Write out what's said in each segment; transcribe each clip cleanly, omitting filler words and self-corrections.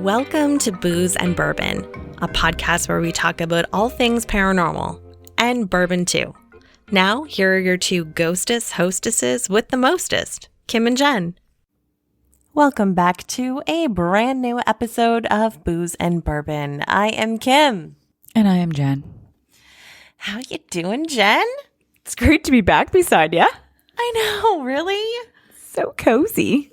Welcome to Booze and Bourbon, a podcast where we talk about all things paranormal, and bourbon too. Now, here are your two ghostess hostesses with the mostest, Kim and Jen. Welcome back to a brand new episode of Booze and Bourbon. I am Kim. And I am Jen. How you doing, Jen? It's great to be back beside you. I know, really? So cozy.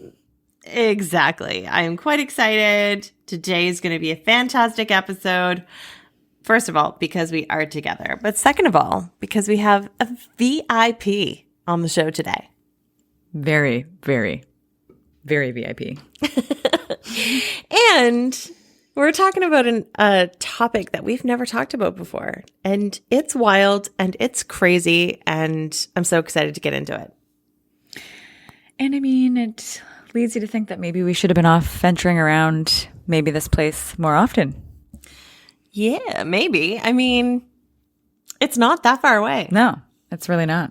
Exactly. I am quite excited. Today is going to be a fantastic episode. First of all, because we are together. But second of all, because we have a VIP on the show today. Very, very, very VIP. And we're talking about a topic that we've never talked about before. And it's wild and it's crazy. And I'm so excited to get into it. And I mean, it leads you to think that maybe we should have been off venturing around maybe this place more often. Yeah, maybe. I mean, it's not that far away. No, it's really not.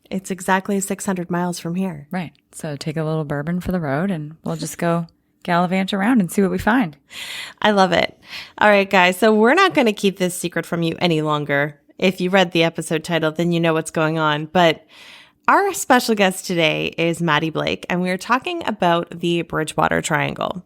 It's exactly 600 miles from here. Right. So take a little bourbon for the road and we'll just go gallivant around and see what we find. I love it. All right, guys. So we're not going to keep this secret from you any longer. If you read the episode title, then you know what's going on. But our special guest today is Matty Blake, and we are talking about the Bridgewater Triangle.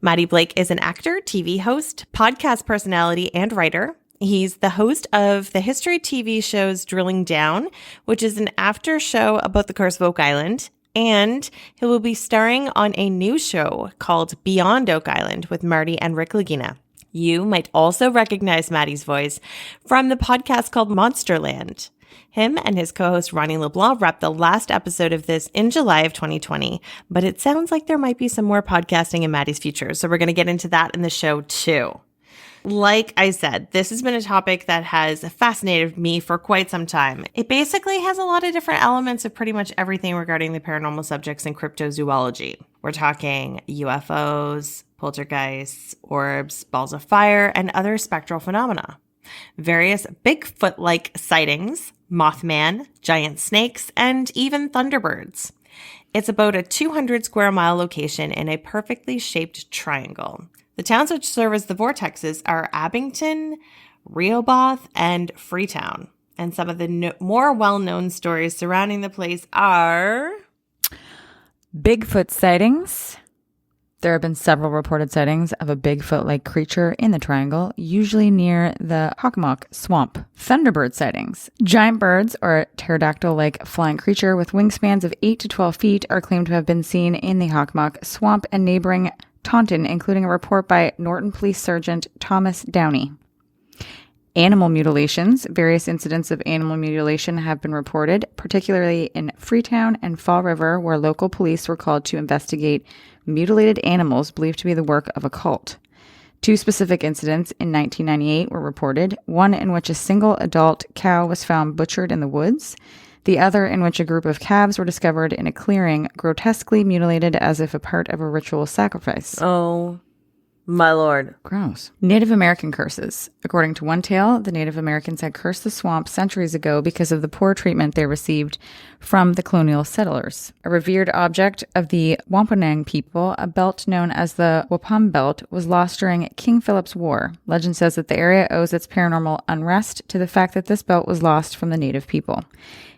Matty Blake is an actor, TV host, podcast personality, and writer. He's the host of the history TV shows Drilling Down, which is an after show about the curse of Oak Island, and he will be starring on a new show called Beyond Oak Island with Marty and Rick Lagina. You might also recognize Matty's voice from the podcast called Monsterland. Him and his co-host Ronnie LeBlanc wrapped the last episode of this in July of 2020, but it sounds like there might be some more podcasting in Matty's future, so we're going to get into that in the show too. Like I said, this has been a topic that has fascinated me for quite some time. It basically has a lot of different elements of pretty much everything regarding the paranormal subjects in cryptozoology. We're talking UFOs, poltergeists, orbs, balls of fire, and other spectral phenomena. Various Bigfoot-like sightings, Mothman, giant snakes, and even thunderbirds. It's about a 200 square mile location in a perfectly shaped triangle. The towns which serve as the vortexes are Abington, Rehoboth, and Freetown. And some of the more well-known stories surrounding the place are Bigfoot sightings. There have been several reported sightings of a Bigfoot-like creature in the triangle, usually near the Hockomock Swamp. Thunderbird sightings. Giant birds, or pterodactyl-like flying creature with wingspans of 8 to 12 feet, are claimed to have been seen in the Hockomock Swamp and neighboring Taunton, including a report by Norton Police Sergeant Thomas Downey. Animal mutilations. Various incidents of animal mutilation have been reported, particularly in Freetown and Fall River, where local police were called to investigate mutilated animals believed to be the work of a cult. 2 specific incidents in 1998 were reported, one in which a single adult cow was found butchered in the woods, the other in which a group of calves were discovered in a clearing, grotesquely mutilated as if a part of a ritual sacrifice. Oh, my lord. Gross. Native American curses. According to one tale, the Native Americans had cursed the swamp centuries ago because of the poor treatment they received from the colonial settlers. A revered object of the Wampanoag people, a belt known as the Wampum Belt, was lost during King Philip's War. Legend says that the area owes its paranormal unrest to the fact that this belt was lost from the native people.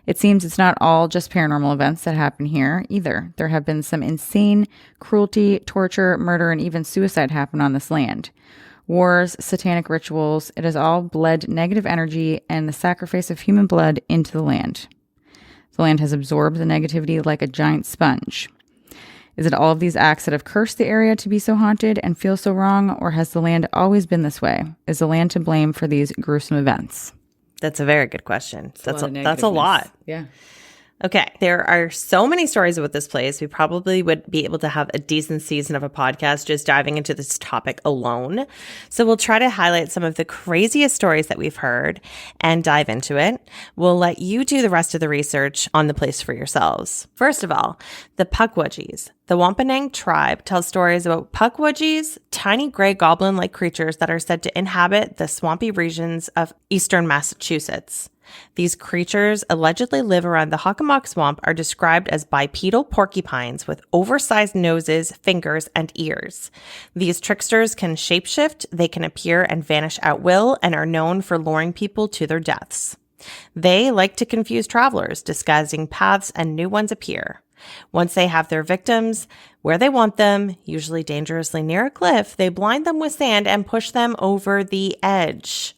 It seems it's not all just paranormal events that happen here either. There have been some insane cruelty, torture, murder, and even suicide happen on this land. Wars, satanic rituals, it has all bled negative energy and the sacrifice of human blood into the land. The land has absorbed the negativity like a giant sponge. Is it all of these acts that have cursed the area to be so haunted and feel so wrong, or has the land always been this way? Is the land to blame for these gruesome events? That's a very good question. That's a lot. Yeah. Okay. There are so many stories about this place. We probably would be able to have a decent season of a podcast just diving into this topic alone. So we'll try to highlight some of the craziest stories that we've heard and dive into it. We'll let you do the rest of the research on the place for yourselves. First of all, the Puckwudgies. The Wampanoag tribe tells stories about Puckwudgies, tiny gray goblin-like creatures that are said to inhabit the swampy regions of eastern Massachusetts. These creatures allegedly live around the Hockomock Swamp are described as bipedal porcupines with oversized noses, fingers, and ears. These tricksters can shapeshift, they can appear and vanish at will, and are known for luring people to their deaths. They like to confuse travelers, disguising paths, and new ones appear. Once they have their victims where they want them, usually dangerously near a cliff, they blind them with sand and push them over the edge.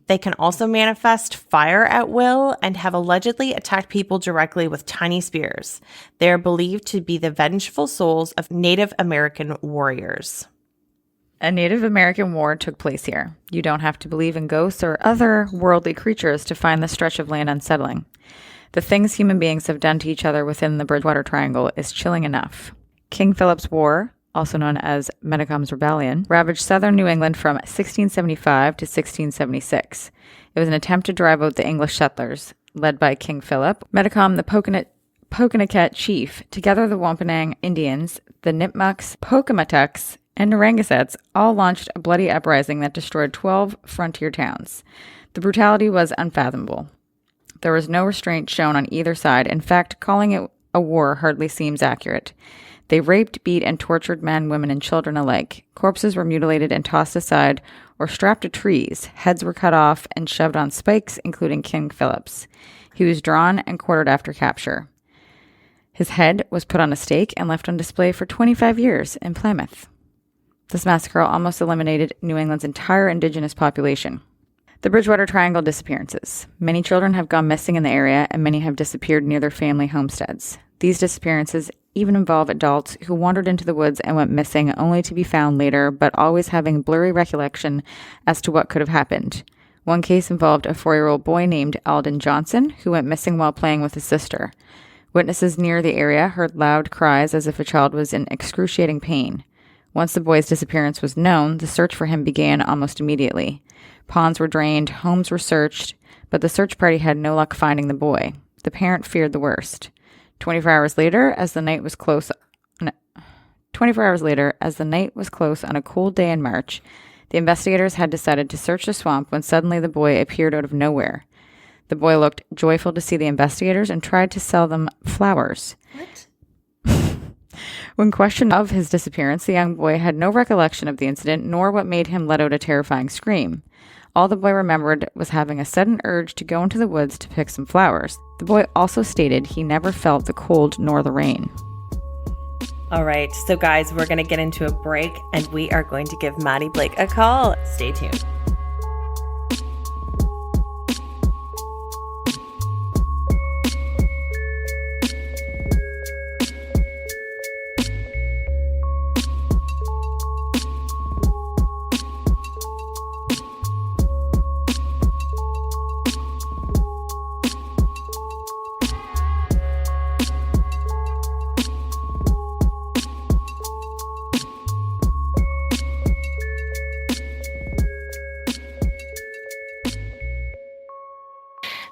They can also manifest fire at will and have allegedly attacked people directly with tiny spears. They are believed to be the vengeful souls of Native American warriors. A Native American war took place here. You don't have to believe in ghosts or other worldly creatures to find this stretch of land unsettling. The things human beings have done to each other within the Bridgewater Triangle is chilling enough. King Philip's War, also known as Metacom's Rebellion, ravaged southern New England from 1675 to 1676. It was an attempt to drive out the English settlers, led by King Philip. Metacom, the Pokanoket chief, together the Wampanoag Indians, the Nipmucks, Pocumtucks, and Narragansetts all launched a bloody uprising that destroyed 12 frontier towns. The brutality was unfathomable. There was no restraint shown on either side. In fact, calling it a war hardly seems accurate. They raped, beat, and tortured men, women, and children alike. Corpses were mutilated and tossed aside or strapped to trees. Heads were cut off and shoved on spikes, including King Philip's. He was drawn and quartered after capture. His head was put on a stake and left on display for 25 years in Plymouth. This massacre almost eliminated New England's entire indigenous population. The Bridgewater Triangle disappearances. Many children have gone missing in the area, and many have disappeared near their family homesteads. These disappearances even involve adults who wandered into the woods and went missing only to be found later, but always having blurry recollection as to what could have happened. One case involved a 4-year-old boy named Alden Johnson, who went missing while playing with his sister. Witnesses near the area heard loud cries as if a child was in excruciating pain. Once the boy's disappearance was known, the search for him began almost immediately. Ponds were drained, homes were searched, but the search party had no luck finding the boy. The parent feared the worst. 24 hours later, as the night was close on a cold day in March, the investigators had decided to search the swamp when suddenly the boy appeared out of nowhere. The boy looked joyful to see the investigators and tried to sell them flowers. What? When questioned of his disappearance, the young boy had no recollection of the incident nor what made him let out a terrifying scream. All the boy remembered was having a sudden urge to go into the woods to pick some flowers. The boy also stated he never felt the cold nor the rain. All right, so guys, we're going to get into a break, and we are going to give Matty Blake a call. Stay tuned.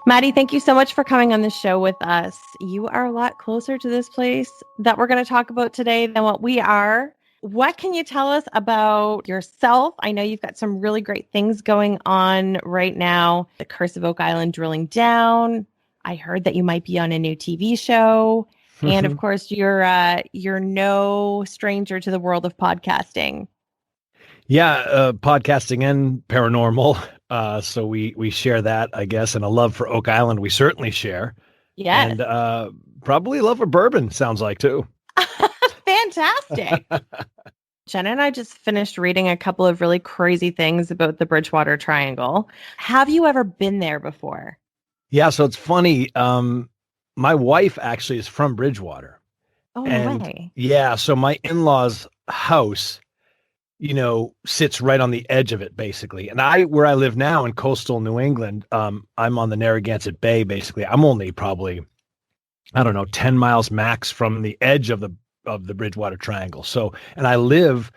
Matty, thank you so much for coming on the show with us. You are a lot closer to this place that we're going to talk about today than what we are. What can you tell us about yourself? I know you've got some really great things going on right now. The Curse of Oak Island drilling down. I heard that you might be on a new TV show. And of course, you're no stranger to the world of podcasting. Yeah, podcasting and paranormal. So we share that, I guess, and a love for Oak Island we certainly share. Yeah. And probably love for bourbon, sounds like, too. Fantastic. Jenna and I just finished reading a couple of really crazy things about the Bridgewater Triangle. Have you ever been there before? Yeah, so it's funny. My wife actually is from Bridgewater. Oh, no way. Yeah, so my in-laws' house, sits right on the edge of it, basically. And where I live now in coastal New England, I'm on the Narragansett Bay, basically. I'm only probably, 10 miles max from the edge of the Bridgewater Triangle. So, and I live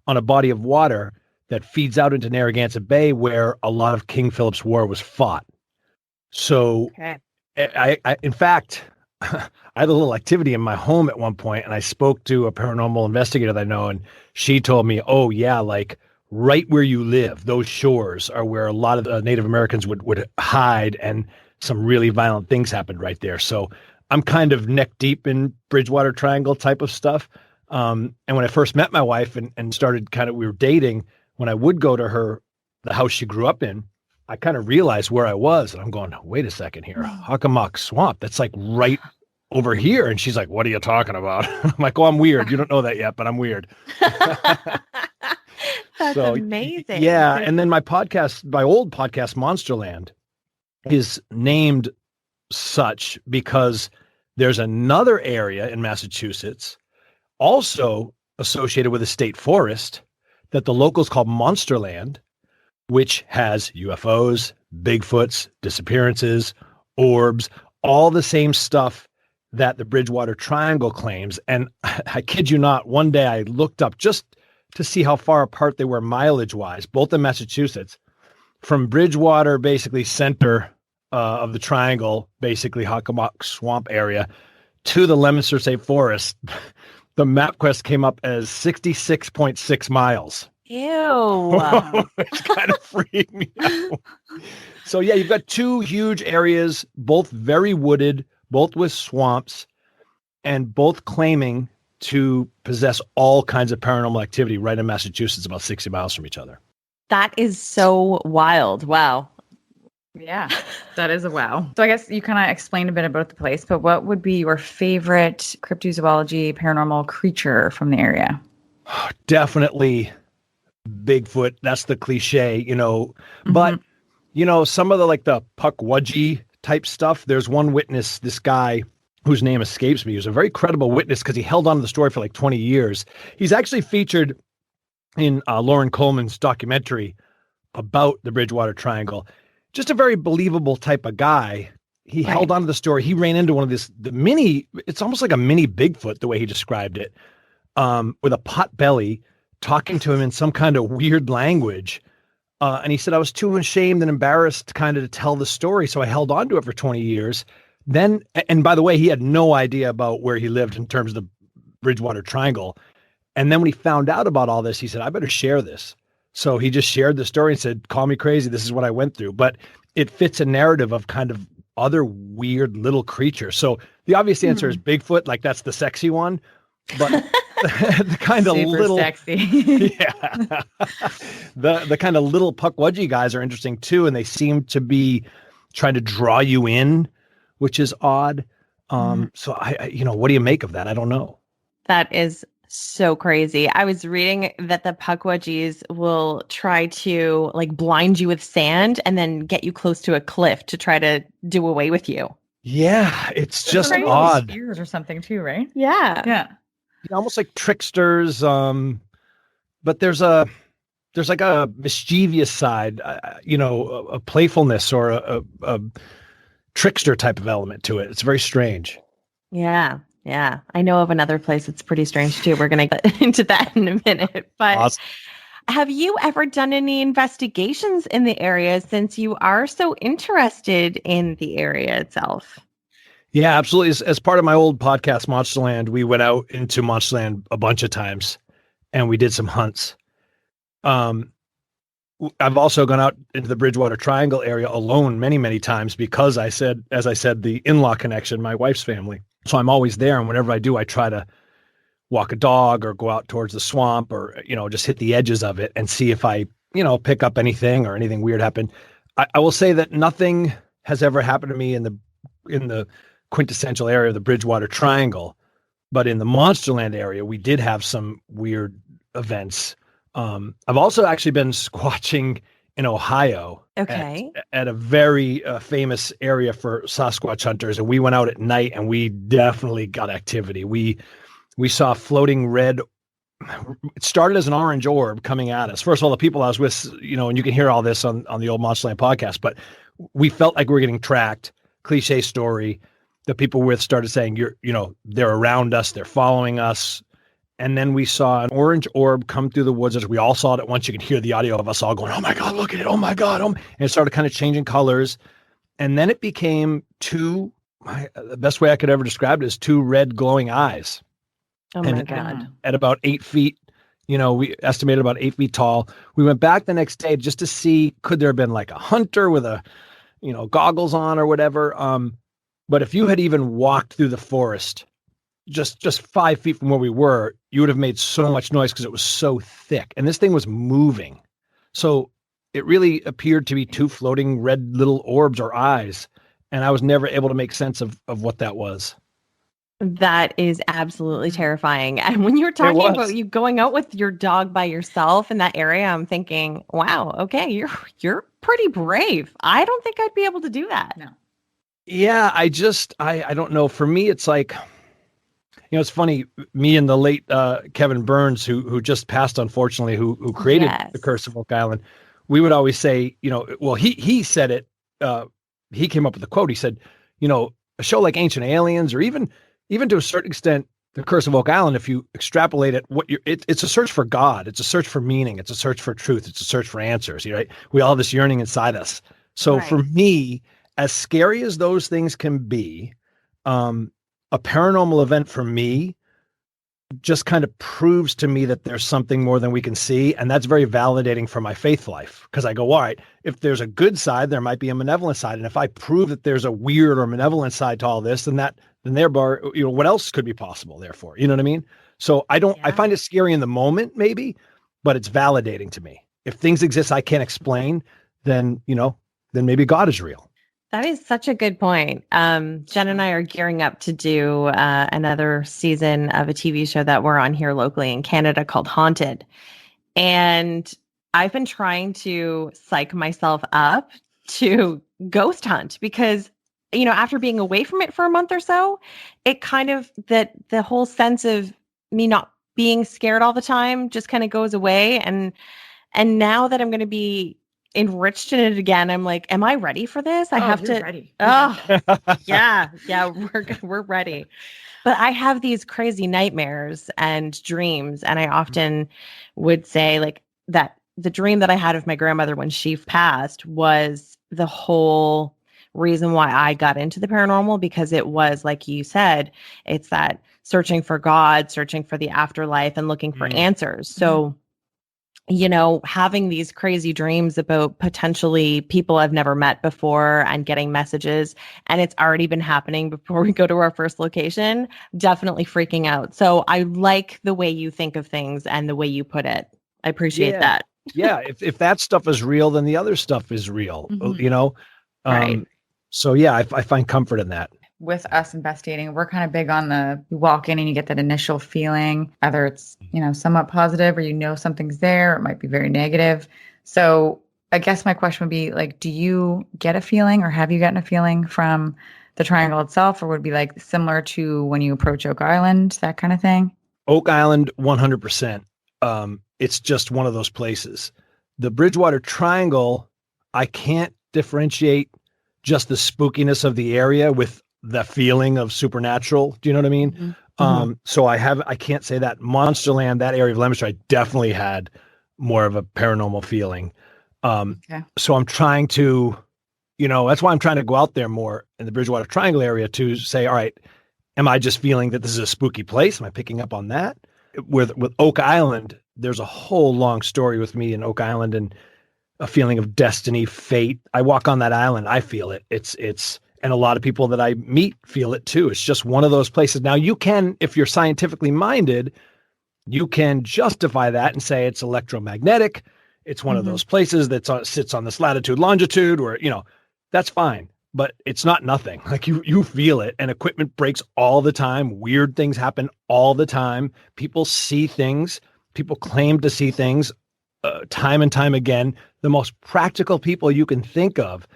on a body of water that feeds out into Narragansett Bay, where a lot of King Philip's War was fought. So, okay. I in fact, I had a little activity in my home at one point, and I spoke to a paranormal investigator that I know, and she told me, oh yeah, like right where you live, those shores are where a lot of the Native Americans would hide, and some really violent things happened right there. So I'm kind of neck deep in Bridgewater Triangle type of stuff. And when I first met my wife and started we were dating, when I would go to the house she grew up in, I kind of realized where I was, and I'm going, wait a second here, Hockomock Swamp, that's like right over here. And she's like, what are you talking about? I'm like, oh, I'm weird. You don't know that yet, but I'm weird. That's amazing. Yeah. And then my old podcast, Monsterland, is named such because there's another area in Massachusetts also associated with a state forest that the locals call Monsterland, which has UFOs, Bigfoots, disappearances, orbs, all the same stuff that the Bridgewater Triangle claims. And I kid you not, one day I looked up just to see how far apart they were mileage-wise, both in Massachusetts, from Bridgewater, basically center of the triangle, basically Hockomock Swamp area, to the Leominster State Forest. The MapQuest came up as 66.6 miles. Ew. It's kind of freaked me out. So yeah, you've got two huge areas, both very wooded, both with swamps, and both claiming to possess all kinds of paranormal activity right in Massachusetts, about 60 miles from each other. That is so wild. Wow. Yeah, that is a wow. So I guess you kind of explained a bit about the place, but what would be your favorite cryptozoology paranormal creature from the area? Definitely Bigfoot. That's the cliche, but some of the Puckwudgie type stuff. There's one witness, this guy whose name escapes me. He was a very credible witness because he held on to the story for like 20 years. He's actually featured in Lauren Coleman's documentary about the Bridgewater Triangle. Just a very believable type of guy. He held on to the story. He ran into one of it's almost like a mini Bigfoot, the way he described it, with a pot belly, talking to him in some kind of weird language. And he said, I was too ashamed and embarrassed kind of to tell the story. So I held on to it for 20 years. Then, and by the way, he had no idea about where he lived in terms of the Bridgewater Triangle. And then when he found out about all this, he said, I better share this. So he just shared the story and said, call me crazy. This is what I went through. But it fits a narrative of kind of other weird little creatures. So the obvious answer is Bigfoot. Like that's the sexy one. But the kind of little sexy. Yeah. The kind of little Puckwudgie guys are interesting too. And they seem to be trying to draw you in, which is odd. So I what do you make of that? I don't know. That is so crazy. I was reading that the Puckwudgies will try to blind you with sand and then get you close to a cliff to try to do away with you. Yeah, it's just odd. Spears or something too, right? Yeah. Yeah. Almost like tricksters. But there's like a mischievous side, a playfulness or a trickster type of element to it. It's very strange. Yeah. Yeah. I know of another place that's pretty strange too. We're going to get into that in a minute. But awesome. Have you ever done any investigations in the area since you are so interested in the area itself? Yeah, absolutely. As part of my old podcast, Monsterland, we went out into Monsterland a bunch of times and we did some hunts. I've also gone out into the Bridgewater Triangle area alone many, many times because as I said, the in-law connection, my wife's family. So I'm always there. And whenever I do, I try to walk a dog or go out towards the swamp or, just hit the edges of it and see if I, pick up anything or anything weird happen. I will say that nothing has ever happened to me in the quintessential area of the Bridgewater Triangle, but in the Monsterland area, we did have some weird events. I've also actually been squatching in Ohio at a very famous area for Sasquatch hunters. And we went out at night and we definitely got activity. We saw floating red. It started as an orange orb coming at us. First of all, the people I was with, and you can hear all this on the old Monsterland podcast, but we felt like we were getting tracked. Cliche story. The people we're with started saying, they're around us. They're following us. And then we saw an orange orb come through the woods. As we all saw it at once, you could hear the audio of us all going, oh my God, look at it. Oh my God. And it started kind of changing colors. And then it became the best way I could ever describe it is two red glowing eyes. Oh my God. At about 8 feet, we estimated about 8 feet tall. We went back the next day just to see, could there have been like a hunter with a, goggles on or whatever. But if you had even walked through the forest just 5 feet from where we were, you would have made so much noise because it was so thick. And this thing was moving. So it really appeared to be two floating red little orbs or eyes. And I was never able to make sense of what that was. That is absolutely terrifying. And when you were talking about you going out with your dog by yourself in that area, I'm thinking, wow, okay, you're pretty brave. I don't think I'd be able to do that. No. Yeah, I don't know. For me, it's like, it's funny, me and the late Kevin Burns, who just passed, unfortunately, who created The Curse of Oak Island, we would always say, well, he said it, he came up with the quote. He said, a show like Ancient Aliens, or even to a certain extent, The Curse of Oak Island, if you extrapolate it, it's a search for God. It's a search for meaning. It's a search for truth. It's a search for answers. Right? We all have this yearning inside us. So for me, as scary as those things can be, a paranormal event for me just kind of proves to me that there's something more than we can see. And that's very validating for my faith life. Because I go, all right, if there's a good side, there might be a malevolent side. And if I prove that there's a weird or malevolent side to all this, then thereby, what else could be possible, therefore? You know what I mean? So I find it scary in the moment, maybe, but it's validating to me. If things exist I can't explain, then maybe God is real. That is such a good point. Jen and I are gearing up to do another season of a TV show that we're on here locally in Canada called Haunted. And I've been trying to psych myself up to ghost hunt because, after being away from it for a month or so, it kind of, that the whole sense of me not being scared all the time just kind of goes away. And now that I'm going to be enriched in it again, I'm like, am I ready for this? I have to ready. Oh yeah we're ready. But I have these crazy nightmares and dreams, and I often would say like that the dream that I had of my grandmother when she passed was the whole reason why I got into the paranormal, because it was, like you said, it's that searching for God, searching for the afterlife, and looking for answers. So having these crazy dreams about potentially people I've never met before and getting messages, and it's already been happening before we go to our first location, definitely freaking out. So I like the way you think of things and the way you put it. I appreciate that. Yeah. If that stuff is real, then the other stuff is real, Right. So yeah, I find comfort in that. With us investigating, we're kind of big on you walk in and you get that initial feeling, whether it's, somewhat positive or something's there, it might be very negative. So I guess my question would be like, do you get a feeling, or have you gotten a feeling from the triangle itself, or would it be like similar to when you approach Oak Island, that kind of thing? Oak Island, 100%. It's just one of those places. The Bridgewater Triangle, I can't differentiate just the spookiness of the area with the feeling of supernatural. Do you know what I mean? Mm-hmm. So I can't say that. Monsterland, that area of Leominster, I definitely had more of a paranormal feeling. So I'm trying to, that's why I'm trying to go out there more in the Bridgewater Triangle area to say, all right, am I just feeling that this is a spooky place? Am I picking up on that? With Oak Island, there's a whole long story with me in Oak Island and a feeling of destiny, fate. I walk on that island, I feel it. And a lot of people that I meet feel it too. It's just one of those places. Now you can, if you're scientifically minded, you can justify that and say it's electromagnetic. It's one of those places that sits on this latitude, longitude, or, that's fine, but it's not nothing. Like you feel it, and equipment breaks all the time. Weird things happen all the time. People see things. People claim to see things time and time again. The most practical people you can think of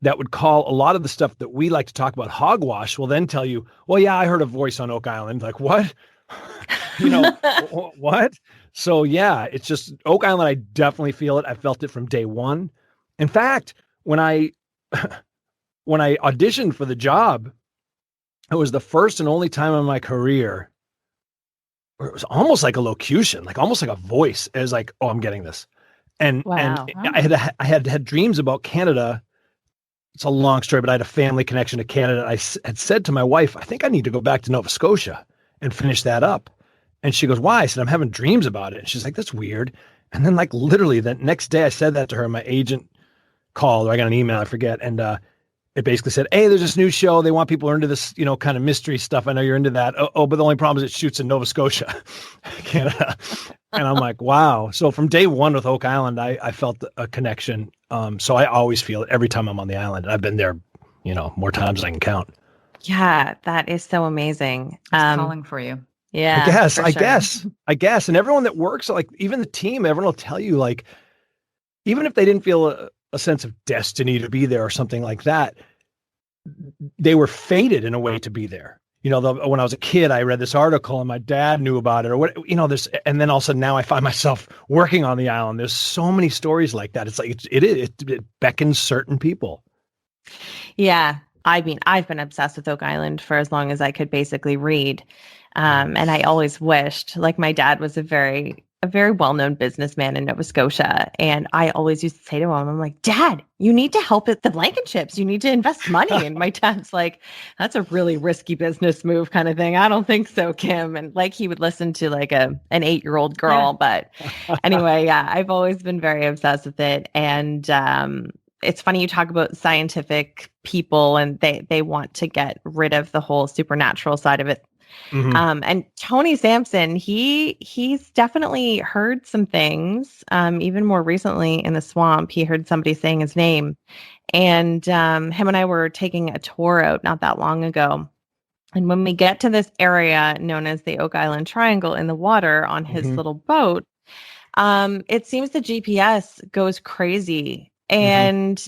that would call a lot of the stuff that we like to talk about hogwash will then tell you, well, yeah, I heard a voice on Oak Island. Like, what? What? So yeah, it's just Oak Island. I definitely feel it. I felt it from day one. In fact, when I auditioned for the job, it was the first and only time in my career where it was almost like a locution, like almost like a voice. It was like, oh, I'm getting this. And, wow. And I had dreams about Canada. It's a long story, but I had a family connection to Canada. I had said to my wife, I think I need to go back to Nova Scotia and finish that up. And she goes, why? I said, I'm having dreams about it. And she's like, that's weird. And then like literally the next day I said that to her, my agent called, or I got an email, I forget. And it basically said, hey, there's this new show. They want people into this, kind of mystery stuff. I know you're into that. But the only problem is it shoots in Nova Scotia, Canada. And I'm like, wow. So from day one with Oak Island, I felt a connection. So I always feel it every time I'm on the island. And I've been there, more times than I can count. Yeah, that is so amazing. It's calling for you. Yeah, I guess. And everyone that works, like even the team, everyone will tell you, like, even if they didn't feel a sense of destiny to be there or something like that, they were fated in a way to be there. When I was a kid, I read this article and my dad knew about it, or what, and then all of a sudden now I find myself working on the island. There's so many stories like that. It's like, it beckons certain people. Yeah. I mean, I've been obsessed with Oak Island for as long as I could basically read. And I always wished, like, my dad was a very well-known businessman in Nova Scotia. And I always used to say to him, I'm like, Dad, you need to help at the Blankenships. You need to invest money. And my dad's like, that's a really risky business move kind of thing. I don't think so, Kim. And like, he would listen to like an 8-year-old girl. Yeah. But anyway, yeah, I've always been very obsessed with it. And it's funny you talk about scientific people and they want to get rid of the whole supernatural side of it. Mm-hmm. And Tony Sampson, he's definitely heard some things. Even more recently in the swamp, he heard somebody saying his name, and him and I were taking a tour out not that long ago. And when we get to this area known as the Oak Island Triangle in the water on his little boat, it seems the GPS goes crazy. And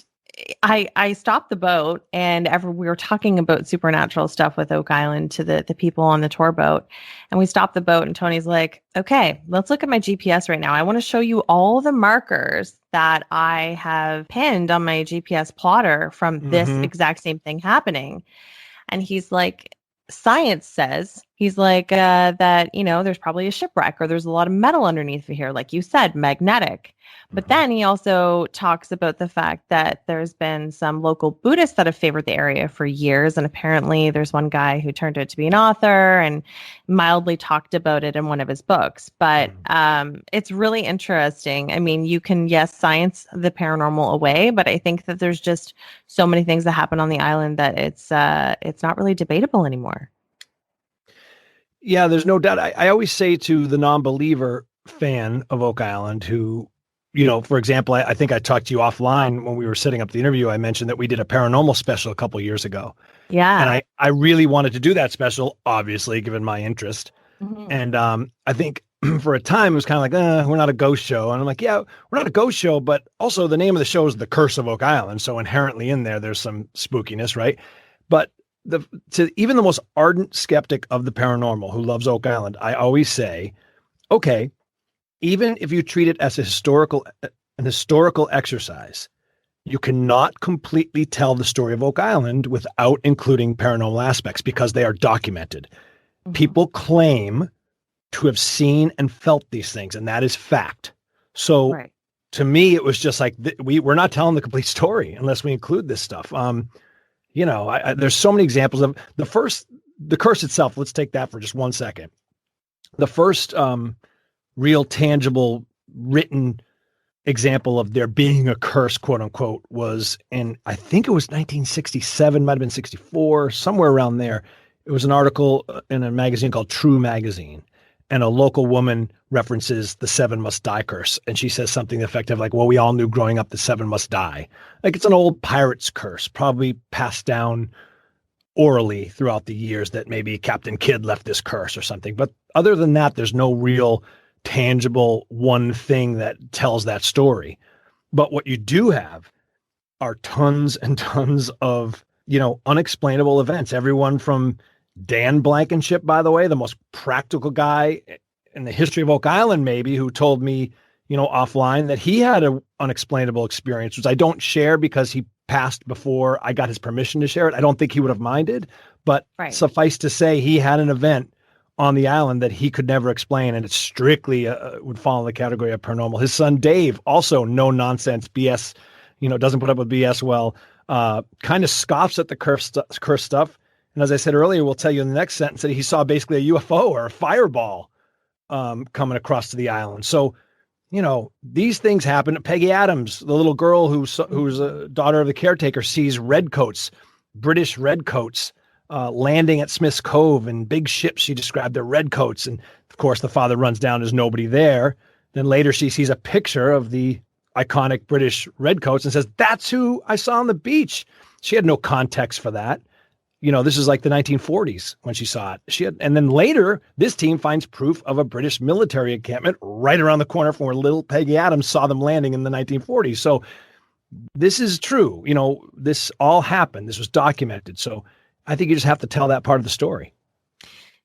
I stopped the boat, and we were talking about supernatural stuff with Oak Island to the people on the tour boat. And we stopped the boat, and Tony's like, okay, let's look at my GPS right now. I want to show you all the markers that I have pinned on my GPS plotter from this exact same thing happening. And he's like, science says, he's like, that, there's probably a shipwreck or there's a lot of metal underneath here. Like you said, magnetic. But then he also talks about the fact that there's been some local Buddhists that have favored the area for years. And apparently there's one guy who turned out to be an author and mildly talked about it in one of his books. But it's really interesting. I mean, you can, yes, science the paranormal away, but I think that there's just so many things that happen on the island that it's not really debatable anymore. Yeah, there's no doubt. I always say to the non-believer fan of Oak Island who, for example, I think I talked to you offline when we were setting up the interview. I mentioned that we did a paranormal special a couple of years ago. Yeah. And I really wanted to do that special, obviously, given my interest. Mm-hmm. And I think for a time it was kind of like, we're not a ghost show. And I'm like, yeah, we're not a ghost show, but also the name of the show is The Curse of Oak Island. So inherently in there's some spookiness, right? But to even the most ardent skeptic of the paranormal who loves Oak Island, I always say, okay, even if you treat it as an historical exercise, you cannot completely tell the story of Oak Island without including paranormal aspects because they are documented. Mm-hmm. People claim to have seen and felt these things, and that is fact. So to me, it was just like, we're not telling the complete story unless we include this stuff. There's so many examples of the curse itself. Let's take that for just 1 second. The first real tangible written example of there being a curse, quote unquote, was in, I think it was 1967, might've been 64, somewhere around there. It was an article in a magazine called True Magazine. And a local woman references the 7 must die curse. And she says something effective like, well, we all knew growing up the 7 must die. Like it's an old pirate's curse, probably passed down orally throughout the years that maybe Captain Kidd left this curse or something. But other than that, there's no real tangible one thing that tells that story. But what you do have are tons and tons of, unexplainable events. Everyone from Dan Blankenship, by the way, the most practical guy in the history of Oak Island, maybe, who told me, offline that he had an unexplainable experience, which I don't share because he passed before I got his permission to share it. I don't think he would have minded, but suffice to say, he had an event on the island that he could never explain, and it strictly would fall in the category of paranormal. His son, Dave, also no nonsense BS, doesn't put up with BS well, kind of scoffs at the curse stuff. And as I said earlier, we'll tell you in the next sentence that he saw basically a UFO or a fireball coming across to the island. So, these things happen. Peggy Adams, the little girl who's a daughter of the caretaker, sees redcoats, British redcoats, landing at Smith's Cove, and big ships. She described they're redcoats. And of course, the father runs down. There's nobody there. Then later she sees a picture of the iconic British redcoats and says, that's who I saw on the beach. She had no context for that. This is like the 1940s when she saw it. And then later, this team finds proof of a British military encampment right around the corner from where little Peggy Adams saw them landing in the 1940s. So this is true. This all happened. This was documented. So I think you just have to tell that part of the story.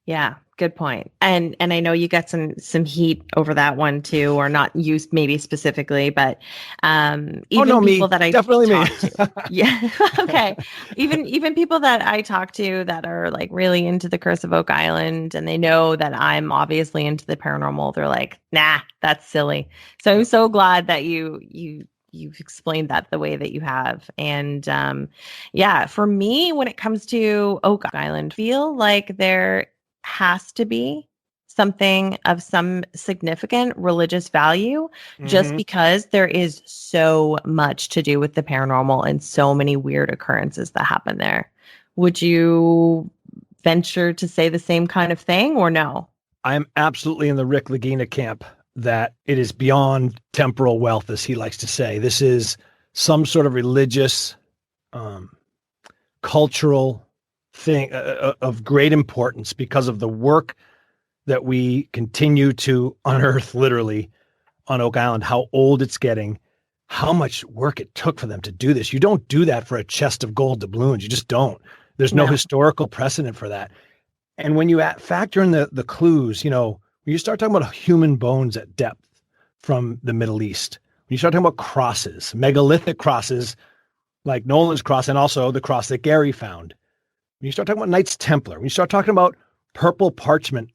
Yeah, good point. And I know you got some heat over that one too, or not used maybe specifically, but people that I definitely talk to, yeah, okay, even people that I talk to that are like really into the Curse of Oak Island, and they know that I'm obviously into the paranormal, they're like, nah, that's silly. So I'm so glad that you've explained that the way that you have. And for me, when it comes to Oak Island, I feel like there has to be something of some significant religious value, just because there is so much to do with the paranormal and so many weird occurrences that happen there. Would you venture to say the same kind of thing, or no? I'm absolutely in the Rick Lagina camp that it is beyond temporal wealth, as he likes to say. This is some sort of religious, cultural thing of great importance because of the work that we continue to unearth literally on Oak Island, how old it's getting, how much work it took for them to do this. You don't do that for a chest of gold doubloons. You just don't. There's no historical precedent for that. And when you factor in the clues, when you start talking about human bones at depth from the Middle East, when you start talking about crosses, megalithic crosses like Nolan's cross, and also the cross that Gary found, when you start talking about Knights Templar, when you start talking about purple parchment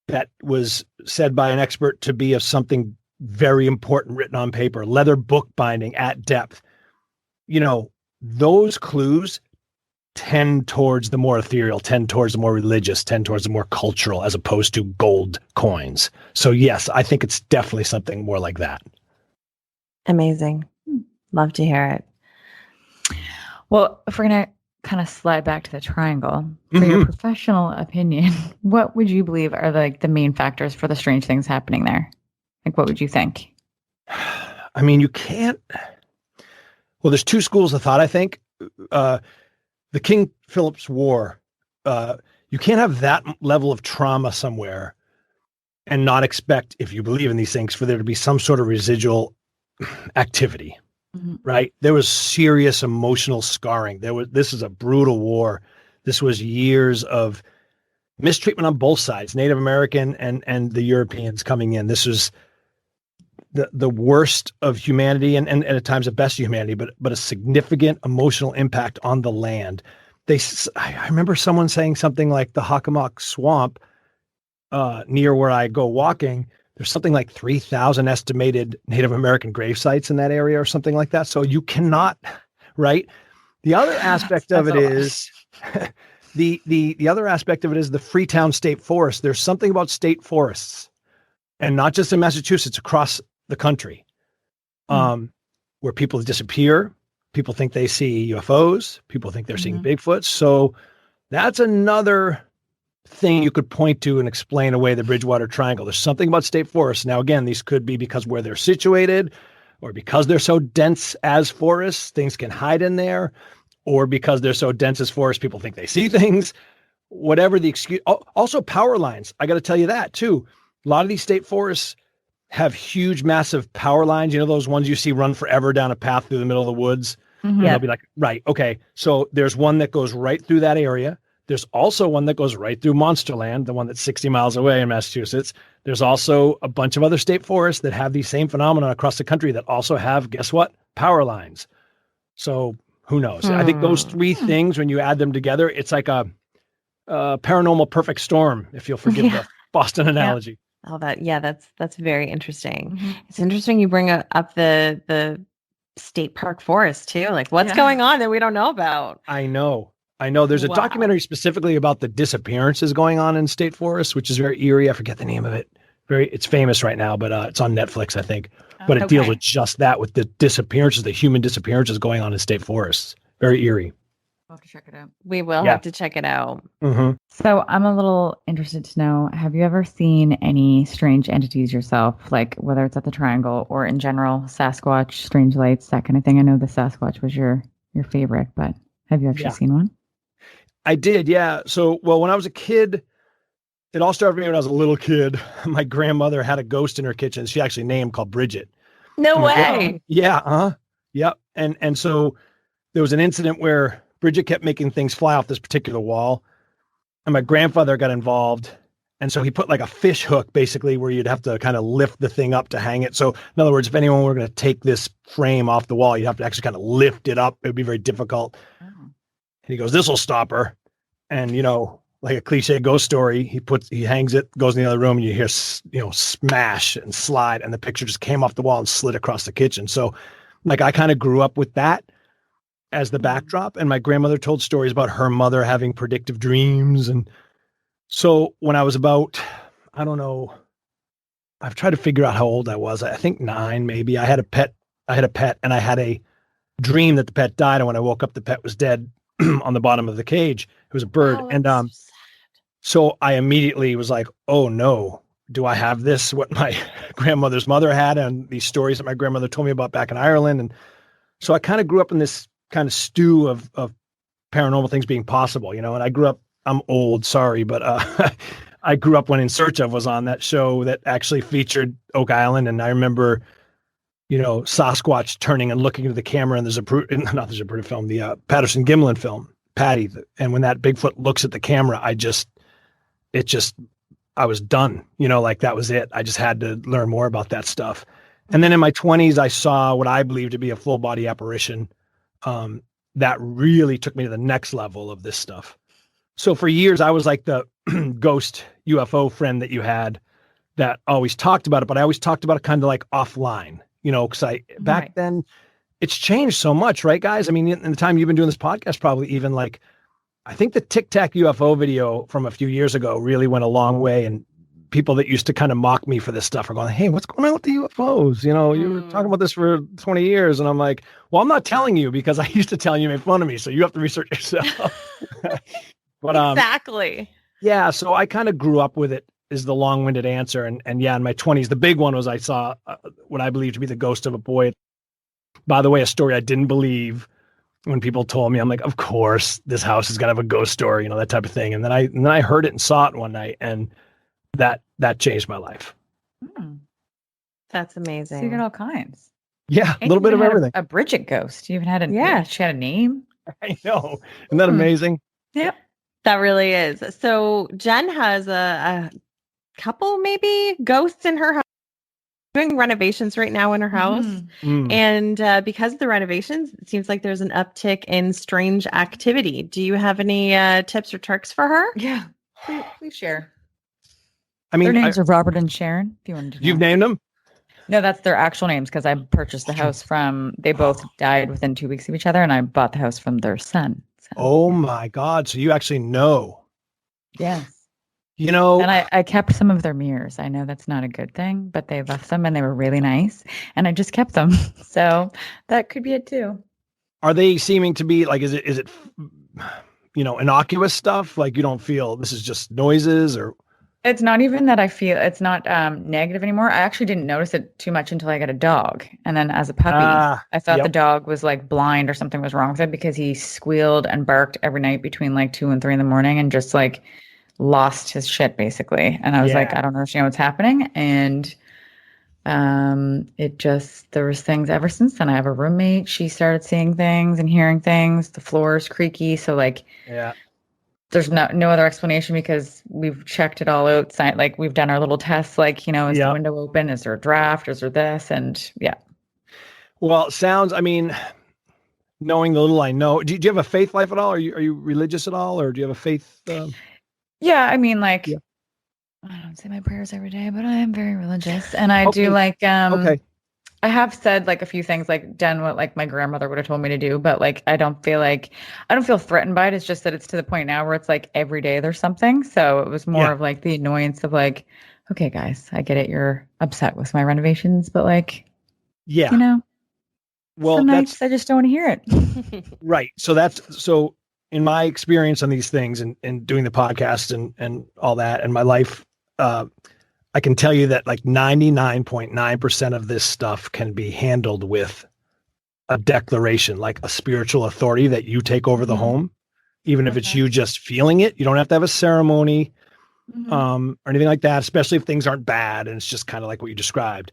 that was said by an expert to be of something very important written on paper, leather book binding at depth, those clues tend towards the more ethereal, tend towards the more religious, tend towards the more cultural, as opposed to gold coins. So yes, I think it's definitely something more like that. Amazing. Love to hear it. Well, if we're going to kind of slide back to the triangle, for your professional opinion, what would you believe are like the main factors for the strange things happening there? Like, what would you think? I mean, you can't. Well, there's two schools of thought, I think. The King Philip's War, you can't have that level of trauma somewhere and not expect, if you believe in these things, for there to be some sort of residual activity, right? There was serious emotional scarring. This is a brutal war. This was years of mistreatment on both sides, Native American and the Europeans coming in. This was the worst of humanity and at times the best of humanity, but a significant emotional impact on the land. I remember someone saying something like the Hockomock Swamp near where I go walking, there's something like 3,000 estimated Native American grave sites in that area or something like that. So you cannot, right? The other aspect of it is the other aspect of it is the Freetown State Forest. There's something about state forests, and not just in Massachusetts, across the country, where people disappear. People think they see UFOs. People think they're seeing Bigfoot. So that's another thing you could point to and explain away the Bridgewater Triangle. There's something about state forests. Now, again, these could be because where they're situated, or because they're so dense as forests, things can hide in there, or because they're so dense as forests, people think they see things. Whatever the excuse. Also, power lines. I got to tell you that too. A lot of these state forests have huge, massive power lines. You know, those ones you see run forever down a path through the middle of the woods. And they'll be like, right, okay. So there's one that goes right through that area. There's also one that goes right through Monsterland, the one that's 60 miles away in Massachusetts. There's also a bunch of other state forests that have these same phenomena across the country that also have, guess what? Power lines. So who knows? I think those three things, when you add them together, it's like a paranormal perfect storm, if you'll forgive the Boston analogy. Oh, that's very interesting. It's interesting you bring up the state park forest too. Like, what's going on that we don't know about? I know. There's a documentary specifically about the disappearances going on in state forests, which is very eerie. I forget the name of it. It's famous right now, but it's on Netflix, I think. But it deals with just that, with the disappearances, the human disappearances going on in state forests. Very eerie. We'll have to check it out. We will have to check it out. Mm-hmm. So I'm a little interested to know, have you ever seen any strange entities yourself? Like whether it's at the Triangle or in general, Sasquatch, strange lights, that kind of thing. I know the Sasquatch was your favorite, but have you actually seen one? I did, yeah. So, well, when I was a kid, it all started for me when I was a little kid. My grandmother had a ghost in her kitchen. She actually named called Bridget. No way. Yeah. Yep. And so there was an incident where Bridget kept making things fly off this particular wall, and my grandfather got involved. And so he put like a fish hook, basically, where you'd have to kind of lift the thing up to hang it. So in other words, if anyone were going to take this frame off the wall, you'd have to actually kind of lift it up. It would be very difficult. Oh. And he goes, "This will stop her." And, like a cliche ghost story, he hangs it, goes in the other room, and you hear, smash and slide. And the picture just came off the wall and slid across the kitchen. So like I kind of grew up with that as the backdrop. And my grandmother told stories about her mother having predictive dreams. And so when I was about, I don't know, I've tried to figure out how old I was. I think 9, maybe. I had a pet and I had a dream that the pet died. And when I woke up, the pet was dead on the bottom of the cage. It was a bird. Oh, and so I immediately was like, oh no, do I have this? What my grandmother's mother had, and these stories that my grandmother told me about back in Ireland. And so I kind of grew up in this kind of stew of paranormal things being possible, and I grew up, I'm old, sorry, but I grew up when In Search Of was on that show that actually featured Oak Island. And I remember, Sasquatch turning and looking into the camera, and not the Zapruder film, the Patterson Gimlin film, Patty. And when that Bigfoot looks at the camera, I was done, like that was it. I just had to learn more about that stuff. And then in my 20s, I saw what I believe to be a full body apparition that really took me to the next level of this stuff. So for years, I was like the ghost UFO friend that you had that always talked about it, but I always talked about it kind of like offline, because back then it's changed so much, right, guys? I mean, in the time you've been doing this podcast, probably even like, I think the Tic Tac UFO video from a few years ago really went a long way. And people that used to kind of mock me for this stuff are going, "Hey, what's going on with the UFOs? You were talking about this for 20 years. And I'm like, well, I'm not telling you because I used to tell you, made fun of me. So you have to research yourself. But exactly. Yeah. So I kind of grew up with it, is the long-winded answer. And yeah, in my 20s, the big one was I saw what I believe to be the ghost of a boy. By the way, a story I didn't believe when people told me. I'm like, of course, this house is gonna have a ghost story, that type of thing. And then I heard it and saw it one night, and that changed my life. That's amazing. So you got all kinds. Yeah, a little bit of everything. A Bridget ghost. You even had she had a name. I know. Isn't that amazing? Yep. That really is. So Jen has a couple maybe ghosts in her house. Doing renovations right now in her house. And because of the renovations, it seems like there's an uptick in strange activity. Do you have any tips or tricks for her? Yeah, please share. I mean, their names are Robert and Sharon, if you wanted to know. You've named them? No, that's their actual names, because I purchased the house they both died within 2 weeks of each other, and I bought the house from their son. So. Oh my God. So you actually know. Yes. And I kept some of their mirrors. I know that's not a good thing, but they left them and they were really nice, and I just kept them. So that could be it too. Are they seeming to be like, is it innocuous stuff? Like you don't feel this is just noises, or? It's not even that I feel it's not negative anymore. I actually didn't notice it too much until I got a dog. And then as a puppy, I thought the dog was like blind or something was wrong with it, because he squealed and barked every night between like 2 and 3 in the morning and just like lost his shit basically. And I was like, I don't understand what's happening. And there was things ever since then. I have a roommate. She started seeing things and hearing things. The floor is creaky. So like, there's no other explanation, because we've checked it all out. Like we've done our little tests, like, is the window open? Is there a draft? Is there this? And Well, it sounds, I mean, knowing the little I know, do you have a faith life at all? Are you religious at all? Or do you have a faith? Yeah, I mean, like, I don't say my prayers every day, but I am very religious, and I do like. I have said like a few things, like done what like my grandmother would have told me to do, but like I don't feel threatened by it. It's just that it's to the point now where it's like every day there's something. So it was more of like the annoyance of like, Okay, guys, I get it. You're upset with my renovations, but like, Yeah. you know, Well, some that's nights I just don't want to hear it. right. So in my experience on these things and doing the podcast and all that and my life, I can tell you that like 99.9% of this stuff can be handled with a declaration, like a spiritual authority that you take over the home, even if it's you just feeling it. You don't have to have a ceremony or anything like that, especially if things aren't bad and it's just kind of like what you described.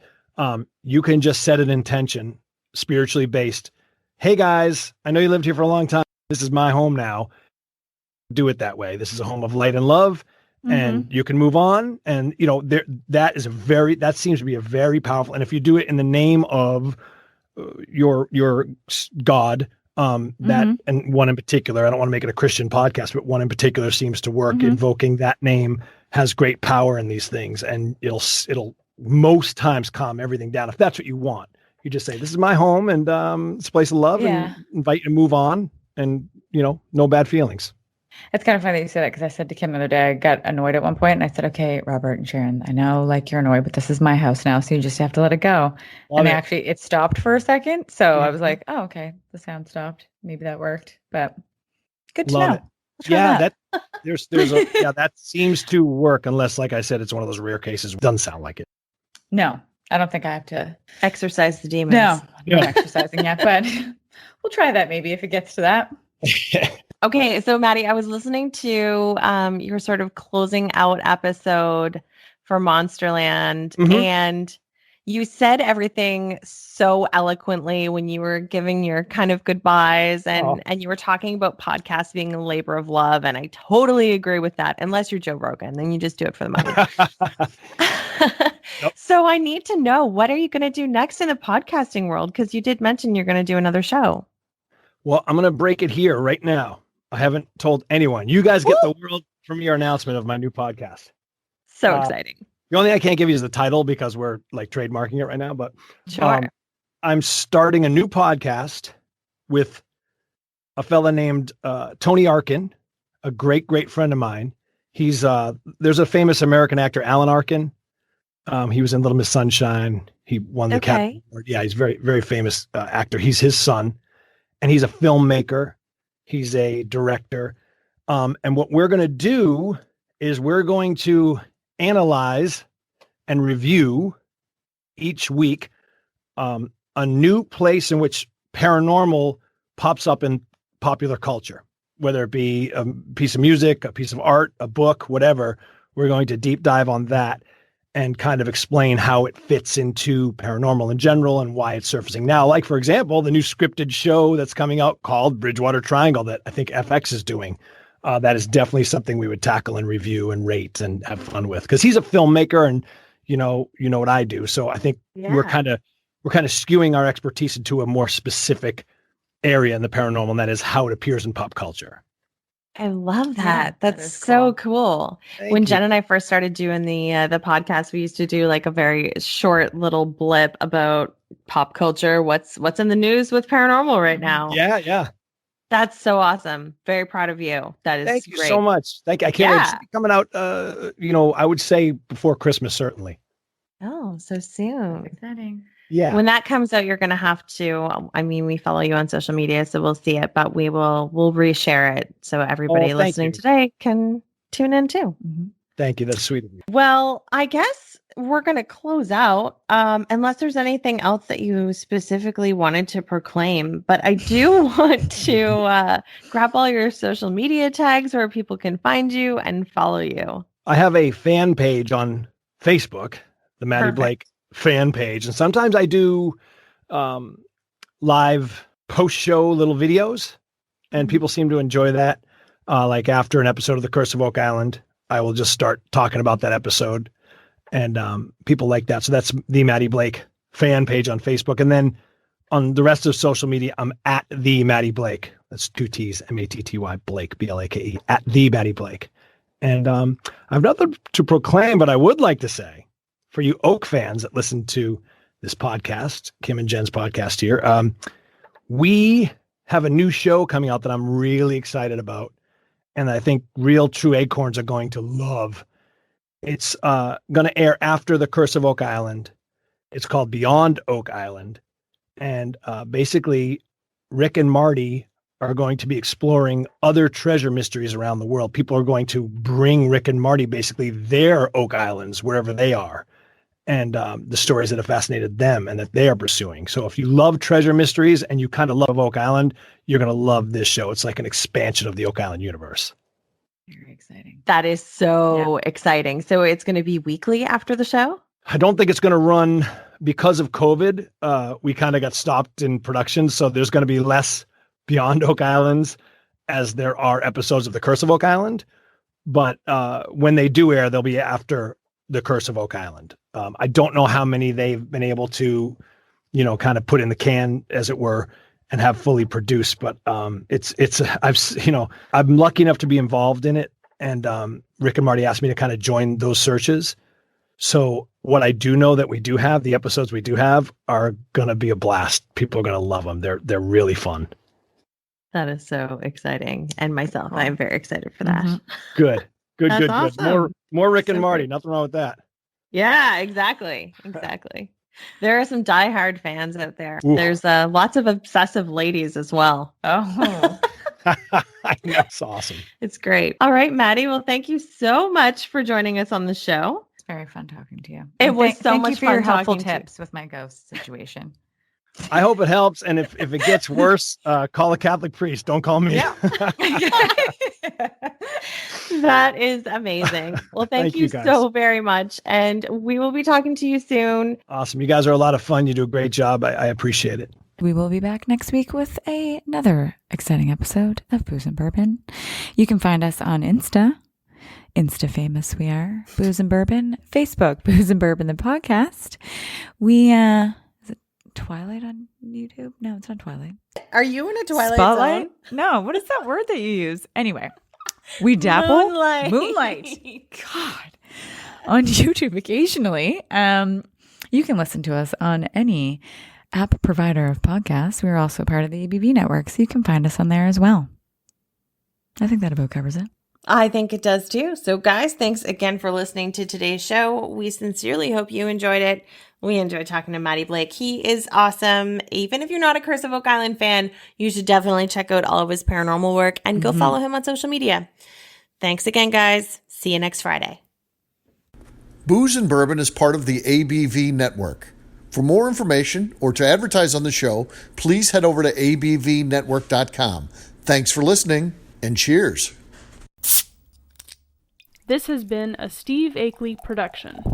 You can just set an intention, spiritually based. Hey guys, I know you lived here for a long time. This is my home now. Do it that way. This is a home of light and love, and you can move on. And that seems to be a very powerful. And if you do it in the name of your God, that and one in particular, I don't want to make it a Christian podcast, but one in particular seems to work. Invoking that name has great power in these things, and it'll most times calm everything down if that's what you want. You just say, "This is my home, and it's a place of love," and invite you to move on, and no bad feelings. It's kind of funny that you say that because I said to Kim the other day, I got annoyed at one point and I said, okay, Robert and Sharon, I know like you're annoyed, but this is my house now. So you just have to let it go. It stopped for a second. So I was like, oh, okay. The sound stopped. Maybe that worked, but good to know. Yeah. That seems to work unless, like I said, it's one of those rare cases. It doesn't sound like it. No, I don't think I have to exercise the demons. No, I'm not exercising yet, but we'll try that maybe if it gets to that. Okay, so Matty, I was listening to your sort of closing out episode for Monsterland, and you said everything so eloquently when you were giving your kind of goodbyes, and you were talking about podcasts being a labor of love, and I totally agree with that. Unless you're Joe Rogan, then you just do it for the money. Nope. So I need to know, what are you going to do next in the podcasting world? Because you did mention you're going to do another show. Well, I'm going to break it here right now. I haven't told anyone. You guys get the world premiere announcement of my new podcast. So exciting. The only thing I can't give you is the title because we're like trademarking it right now. But sure. I'm starting a new podcast with a fella named Tony Arkin, a great, great friend of mine. He's there's a famous American actor, Alan Arkin. He was in Little Miss Sunshine. He won the Academy Award. Yeah, he's a very, very famous actor. He's his son, and he's a filmmaker. He's a director. And what we're going to do is we're going to analyze and review each week a new place in which paranormal pops up in popular culture, whether it be a piece of music, a piece of art, a book, whatever. We're going to deep dive on that and kind of explain how it fits into paranormal in general and why it's surfacing now. Like, for example, the new scripted show that's coming out called Bridgewater Triangle that I think FX is doing. That is definitely something we would tackle and review and rate and have fun with, because he's a filmmaker and you know what I do. So I think we're kind of skewing our expertise into a more specific area in the paranormal, and that is how it appears in pop culture. I love that. That's so cool. When Jen and I first started doing the podcast, we used to do like a very short little blip about pop culture. What's in the news with paranormal right now? Yeah. That's so awesome. Very proud of you. That is Thank you great. so much. Thank you. I can't wait to see it coming out. I would say before Christmas, certainly. Oh, so soon. Exciting. Yeah. When that comes out, you're going to have to, we follow you on social media, so we'll see it, but we'll reshare it so everybody listening today can tune in too. Thank you. That's sweet of you. Well, I guess we're going to close out, unless there's anything else that you specifically wanted to proclaim, but I do want to grab all your social media tags where people can find you and follow you. I have a fan page on Facebook, the Matty Blake fan page, and sometimes I do live post-show little videos, and people seem to enjoy that. Like after an episode of The Curse of Oak Island, I will just start talking about that episode, and people like that. So that's the Matty Blake fan page on Facebook, and then on the rest of social media, I'm at the Matty Blake. That's 2 T's, Matty Blake, Blake, at the Matty Blake. And I've nothing to proclaim, but I would like to say, for you Oak fans that listen to this podcast, Kim and Jen's podcast here, we have a new show coming out that I'm really excited about, and I think real true acorns are going to love. It's going to air after The Curse of Oak Island. It's called Beyond Oak Island. And basically, Rick and Marty are going to be exploring other treasure mysteries around the world. People are going to bring Rick and Marty, basically their Oak Islands, wherever they are, and the stories that have fascinated them and that they are pursuing. So if you love treasure mysteries and you kind of love Oak Island, you're going to love this show. It's like an expansion of the Oak Island universe. Very exciting. That is so exciting. So it's going to be weekly after the show? I don't think it's going to run because of COVID. We kind of got stopped in production. So there's going to be less Beyond Oak Islands as there are episodes of The Curse of Oak Island. But when they do air, they'll be after The Curse of Oak Island. I don't know how many they've been able to, kind of put in the can, as it were, and have fully produced. But I'm lucky enough to be involved in it. And Rick and Marty asked me to kind of join those searches. So what I do know that we do have, the episodes we do have, are going to be a blast. People are going to love them. They're really fun. That is so exciting. And myself, I'm very excited for that. Mm-hmm. Good. Good. Awesome. More Rick So and Marty. great. Nothing wrong with that. Yeah, exactly. There are some diehard fans out there. Ooh. There's lots of obsessive ladies as well. Oh, That's awesome. It's great. All right, Maddie. Well, thank you so much for joining us on the show. it's very fun talking to you. It And was so thank much you for your fun helpful talking to you. tips with my ghost situation. I hope it helps. And if it gets worse, call a Catholic priest. Don't call me. Yeah. That is amazing. Well, thank you guys. so very much. And we will be talking to you soon. Awesome. You guys are a lot of fun. You do a great job. I appreciate it. We will be back next week with another exciting episode of Booze and Bourbon. You can find us on Insta famous we are, Booze and Bourbon. Facebook, Booze and Bourbon, the podcast. We, is it Twilight on YouTube? No, it's not Twilight. Are you in a Twilight Spotlight? Zone? No, what is that word that you use? Anyway, we dabble. Moonlight. God. On YouTube occasionally. You can listen to us on any app provider of podcasts. We're also part of the ABV network, so you can find us on there as well. I think that about covers it. I think it does too. So guys, thanks again for listening to today's show. We sincerely hope you enjoyed it. We enjoyed talking to Matty Blake. He is awesome. Even if you're not a Curse of Oak Island fan, you should definitely check out all of his paranormal work and go follow him on social media. Thanks again, guys. See you next Friday. Booze and Bourbon is part of the ABV network. For more information or to advertise on the show, please head over to abvnetwork.com. Thanks for listening, and cheers. This has been a Steve Akeley production.